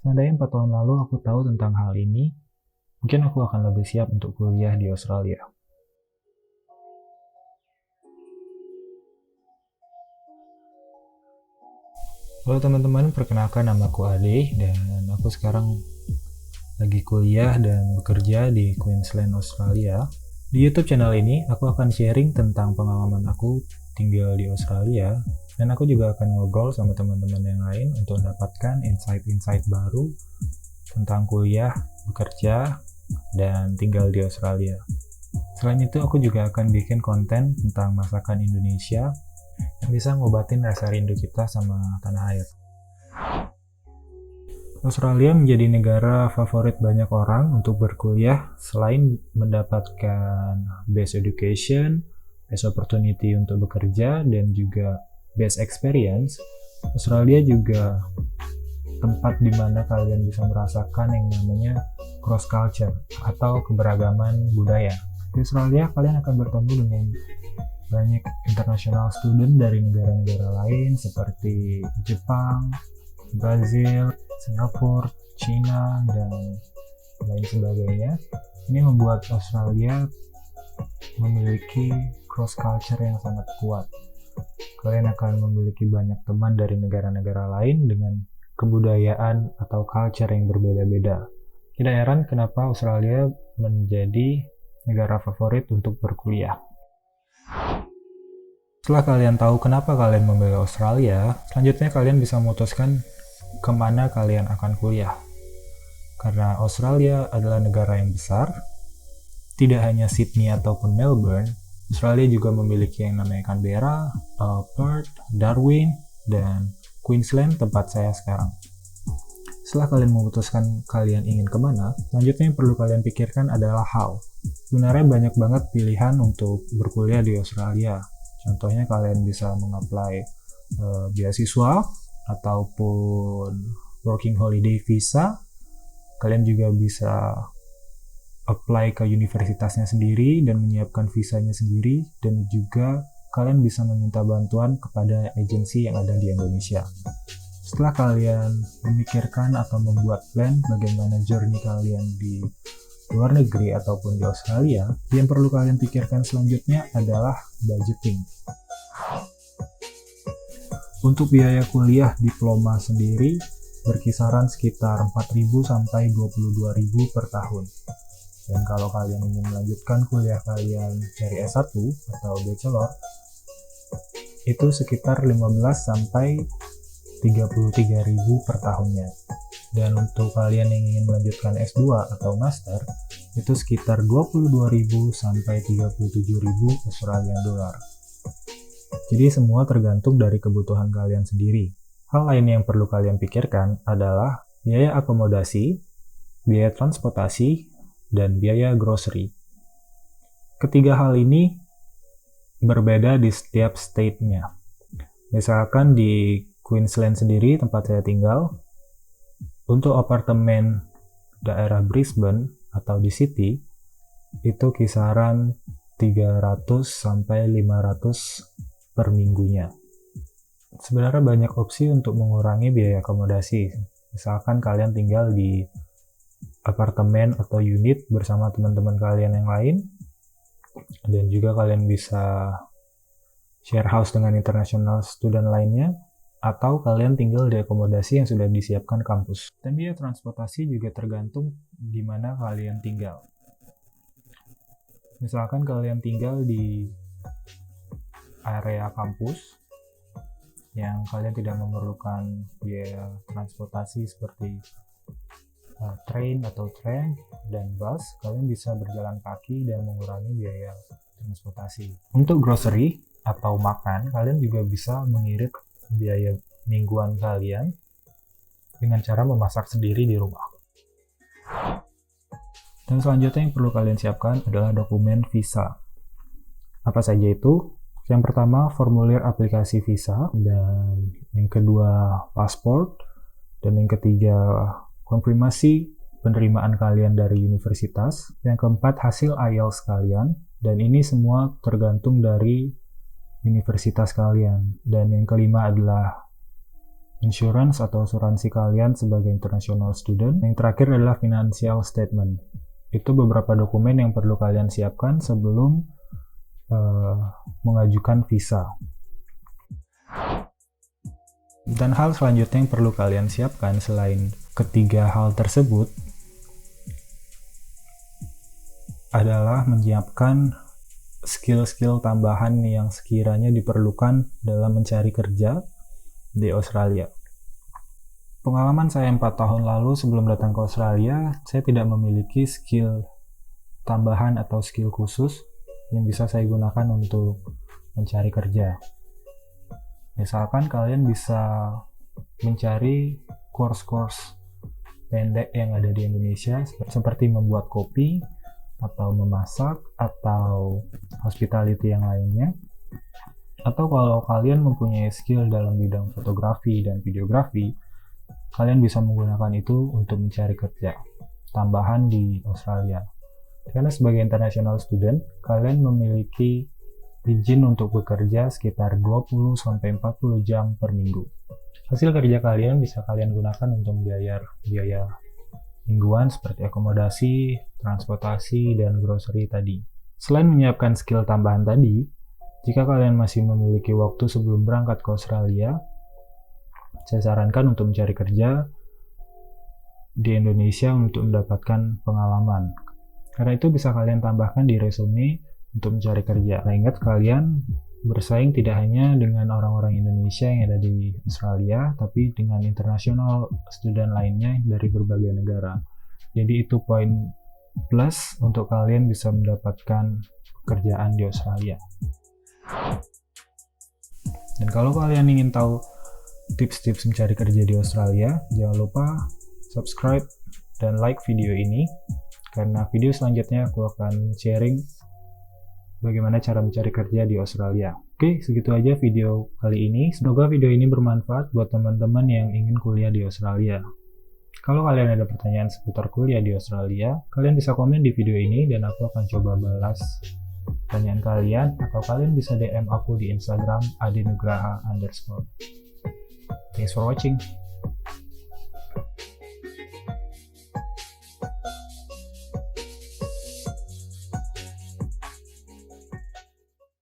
Seandainya 4 tahun lalu aku tahu tentang hal ini, mungkin aku akan lebih siap untuk kuliah di Australia. Halo teman-teman, perkenalkan namaku Ade dan aku sekarang lagi kuliah dan bekerja di Queensland, Australia. Di YouTube channel ini, aku akan sharing tentang pengalaman aku tinggal di Australia dan aku juga akan ngobrol sama teman-teman yang lain untuk mendapatkan insight-insight baru tentang kuliah, bekerja, dan tinggal di Australia. Selain itu, aku juga akan bikin konten tentang masakan Indonesia yang bisa ngobatin rasa rindu kita sama tanah air. Australia menjadi negara favorit banyak orang untuk berkuliah selain mendapatkan best education, best opportunity untuk bekerja, dan juga best experience. Australia juga tempat di mana kalian bisa merasakan yang namanya cross culture atau keberagaman budaya. Di Australia, kalian akan bertemu dengan banyak international student dari negara-negara lain seperti Jepang, Brazil, Singapura, China, dan lain sebagainya. Ini membuat Australia memiliki cross culture yang sangat kuat. Kalian akan memiliki banyak teman dari negara-negara lain dengan kebudayaan atau culture yang berbeda-beda. Tidak heran kenapa Australia menjadi negara favorit untuk berkuliah. Setelah kalian tahu kenapa kalian memilih Australia, selanjutnya kalian bisa memutuskan kemana kalian akan kuliah. Karena Australia adalah negara yang besar, tidak hanya Sydney ataupun Melbourne, Australia juga memiliki yang namanya Canberra, Perth, Darwin, dan Queensland tempat saya sekarang. Setelah kalian memutuskan kalian ingin kemana, selanjutnya yang perlu kalian pikirkan adalah how. Sebenarnya banyak banget pilihan untuk berkuliah di Australia. Contohnya kalian bisa mengapply beasiswa ataupun working holiday visa. Kalian juga bisa apply ke universitasnya sendiri dan menyiapkan visanya sendiri, dan juga kalian bisa meminta bantuan kepada agensi yang ada di Indonesia. Setelah kalian memikirkan atau membuat plan bagaimana journey kalian di luar negeri ataupun di Australia, yang perlu kalian pikirkan selanjutnya adalah budgeting. Untuk biaya kuliah diploma sendiri berkisaran sekitar 4.000 sampai 22.000 per tahun. Dan kalau kalian ingin melanjutkan kuliah kalian dari S1 atau bachelor, itu sekitar 15 sampai 33.000 per tahunnya. Dan untuk kalian yang ingin melanjutkan S2 atau master, itu sekitar 22.000 sampai 37.000 Australian dollar. Jadi semua tergantung dari kebutuhan kalian sendiri. Hal lain yang perlu kalian pikirkan adalah biaya akomodasi, biaya transportasi, dan biaya grocery. Ketiga hal ini berbeda di setiap state-nya. Misalkan di Queensland sendiri, tempat saya tinggal, untuk apartemen daerah Brisbane atau di City, itu kisaran 300 sampai 500 per minggunya. Sebenarnya banyak opsi untuk mengurangi biaya akomodasi. Misalkan kalian tinggal di apartemen atau unit bersama teman-teman kalian yang lain, dan juga kalian bisa share house dengan international student lainnya, atau kalian tinggal di akomodasi yang sudah disiapkan kampus. Dan biaya transportasi juga tergantung di mana kalian tinggal. Misalkan kalian tinggal di area kampus yang kalian tidak memerlukan biaya transportasi seperti train atau tram dan bus, kalian bisa berjalan kaki dan mengurangi biaya transportasi. Untuk grocery atau makan, kalian juga bisa mengirit biaya mingguan kalian dengan cara memasak sendiri di rumah. Dan selanjutnya yang perlu kalian siapkan adalah dokumen visa. Apa saja itu? Yang pertama, formulir aplikasi visa, dan yang kedua, paspor, dan yang ketiga, konfirmasi penerimaan kalian dari universitas. Yang keempat, hasil IELTS kalian, dan ini semua tergantung dari universitas kalian. Dan yang kelima adalah insurance atau asuransi kalian sebagai international student. Yang terakhir adalah financial statement. Itu beberapa dokumen yang perlu kalian siapkan sebelum mengajukan visa. Dan hal selanjutnya yang perlu kalian siapkan selain ketiga hal tersebut adalah menyiapkan skill-skill tambahan yang sekiranya diperlukan dalam mencari kerja di Australia. Pengalaman saya 4 tahun lalu sebelum datang ke Australia, saya tidak memiliki skill tambahan atau skill khusus yang bisa saya gunakan untuk mencari kerja. Misalkan kalian bisa mencari course-course pendek yang ada di Indonesia seperti membuat kopi, atau memasak, atau hospitality yang lainnya. Atau kalau kalian mempunyai skill dalam bidang fotografi dan videografi, kalian bisa menggunakan itu untuk mencari kerja tambahan di Australia. Karena sebagai international student, kalian memiliki izin untuk bekerja sekitar 20-40 jam per minggu. Hasil kerja kalian bisa kalian gunakan untuk membayar biaya mingguan seperti akomodasi, transportasi, dan grocery tadi. Selain menyiapkan skill tambahan tadi, jika kalian masih memiliki waktu sebelum berangkat ke Australia, saya sarankan untuk mencari kerja di Indonesia untuk mendapatkan pengalaman. Karena itu bisa kalian tambahkan di resume untuk mencari kerja. Nah, ingat kalian bersaing tidak hanya dengan orang-orang Indonesia yang ada di Australia, tapi dengan international student lainnya dari berbagai negara. Jadi itu poin plus untuk kalian bisa mendapatkan pekerjaan di Australia. Dan kalau kalian ingin tahu tips-tips mencari kerja di Australia, jangan lupa subscribe dan like video ini, karena video selanjutnya aku akan sharing bagaimana cara mencari kerja di Australia. Oke, segitu aja video kali ini. Semoga video ini bermanfaat buat teman-teman yang ingin kuliah di Australia. Kalau kalian ada pertanyaan seputar kuliah di Australia, kalian bisa komen di video ini dan aku akan coba balas pertanyaan kalian, atau kalian bisa DM aku di Instagram @adinugraha_. Thanks for watching.